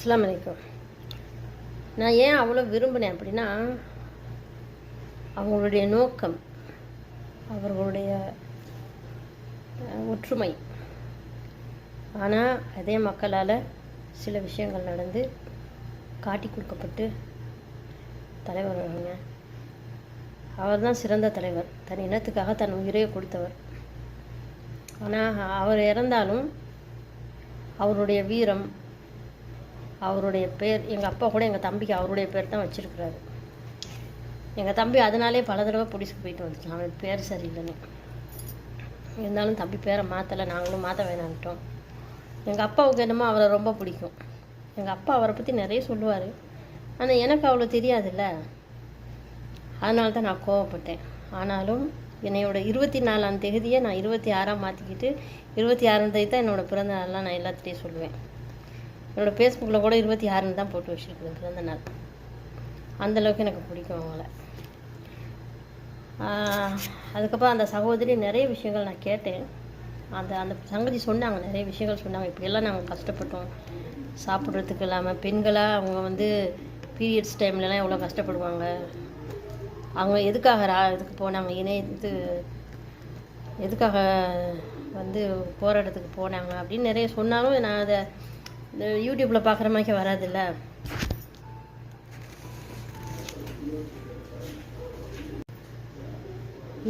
அஸ்ஸலாமு அலைக்கும். நான் ஏன் அவ்வளோ விரும்பினேன் அப்படின்னா, அவங்களுடைய நோக்கம், அவர்களுடைய ஒற்றுமை. ஆனால் அதே மக்களால் சில விஷயங்கள் நடந்து காட்டி கொடுக்கப்பட்டு தலைவர் வருங்க. அவர் தான் சிறந்த தலைவர், தன் இனத்துக்காக தன் உயிரையே கொடுத்தவர். ஆனால் அவர் இறந்தாலும் அவருடைய வீரம், அவருடைய பேர், எங்கள் அப்பா கூட எங்கள் தம்பிக்கு அவருடைய பேர் தான் வச்சுருக்கிறாரு. எங்கள் தம்பி அதனாலே பல தடவை போலீஸுக்கு போயிட்டு வந்துட்டான், அவனுக்கு பேர் சரியில்லைன்னு. இருந்தாலும் தம்பி பேரை மாற்றலை, நாங்களும் மாற்ற வேணான்ட்டோம். எங்கள் அப்பாவுக்கு என்னமோ அவரை ரொம்ப பிடிக்கும். எங்கள் அப்பா அவரை பற்றி நிறைய சொல்லுவார், ஆனால் எனக்கு அவ்வளோ தெரியாதுல்ல. அதனால தான் நான் கோவப்பட்டேன். ஆனாலும் என்னையோட 24ஆம் தேதியை நான் 26ஆக மாற்றிக்கிட்டு 26ஆம் தேதி தான் என்னோடய பிறந்த நாள்லாம் நான் எல்லாத்துலேயும் சொல்லுவேன். என்னோடய ஃபேஸ்புக்கில் கூட 26ன்னு தான் போட்டு வச்சுருக்குது பிறந்த நாள். அந்தளவுக்கு எனக்கு பிடிக்கும் அவங்கள. அதுக்கப்புறம் அந்த சகோதரி நிறைய விஷயங்கள் நான் கேட்டேன். அந்த சங்கதி சொன்னாங்க, நிறைய விஷயங்கள் சொன்னாங்க. இப்படியெல்லாம் நாங்கள் கஷ்டப்பட்டோம், சாப்பிட்றதுக்கு இல்லாமல். பெண்களாக அவங்க வந்து பீரியட்ஸ் டைம்லலாம் எவ்வளோ கஷ்டப்படுவாங்க, அவங்க எதுக்காக இதுக்கு போனாங்க, எதுக்காக வந்து போராட்டத்துக்கு போனாங்க அப்படின்னு நிறைய சொன்னாலும் நான் அதை இந்த யூடியூப்பில் பார்க்குற மாதிரி வராதில்ல.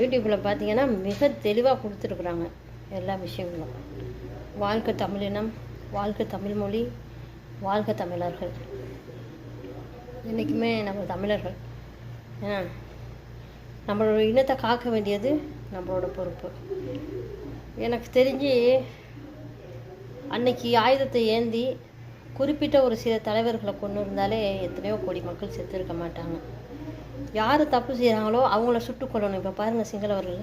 யூடியூப்பில் பார்த்தீங்கன்னா மிக தெளிவாக கொடுத்துருக்குறாங்க எல்லா விஷயங்களும். வாழ்க தமிழினம், வாழ்க தமிழ்மொழி, வாழ்க தமிழர்கள். என்றைக்குமே நம்ம தமிழர்கள். ஏன்னா நம்மளோட இனத்தை காக்க வேண்டியது நம்மளோட பொறுப்பு. எனக்கு தெரிஞ்சு அன்னைக்கு ஆயுதத்தை ஏந்தி குறிப்பிட்ட ஒரு சில தலைவர்களை கொண்டு இருந்தாலே எத்தனையோ கோடி மக்கள் செத்து இருக்க மாட்டாங்க. யார் தப்பு செய்கிறாங்களோ அவங்கள சுட்டு கொள்ளணும். இப்போ பாருங்கள், சிங்களவர்கள்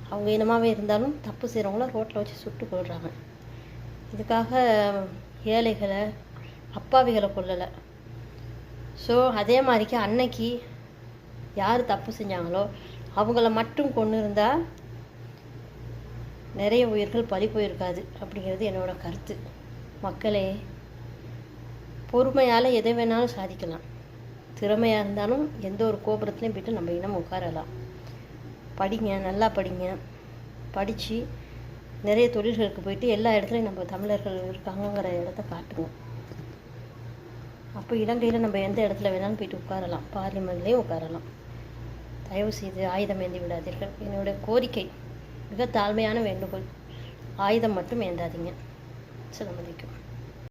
அவங்க இனமாகவே இருந்தாலும் தப்பு செய்கிறவங்கள ரோட்டில் வச்சு சுட்டு கொள்கிறாங்க. இதுக்காக ஏழைகளை, அப்பாவிகளை கொள்ளலை. ஸோ அதே மாதிரிக்கு அன்னைக்கு யார் தப்பு செஞ்சாங்களோ அவங்கள மட்டும் கொண்டு இருந்தால் நிறைய உயிர்கள் பறி போயிருக்காது அப்படிங்கிறது என்னோட கருத்து. மக்களே, பொறுமையால் எதை வேணாலும் சாதிக்கலாம். திறமையாக இருந்தாலும் எந்த ஒரு கோபுரத்துலையும் போய்ட்டு நம்ம இனம் உட்காரலாம். படிங்க, நல்லா படிங்க. படித்து நிறைய தொழில்களுக்கு போயிட்டு எல்லா இடத்துலையும் நம்ம தமிழர்கள் இருக்காங்கங்கிற இடத்த காட்டுங்க. அப்போ இலங்கையில் நம்ம எந்த இடத்துல வேணாலும் போயிட்டு உட்காரலாம், பார்லிமெண்ட்லேயும் உட்காரலாம். தயவு செய்து ஆயுதம் ஏந்தி விடாதீர்கள். என்னுடைய கோரிக்கை, மிக தாழ்மையான வேண்டுகோள், ஆயுதம் மட்டும் ஏந்தாதீங்க. அஸ்ஸலாமு அலைக்கும்.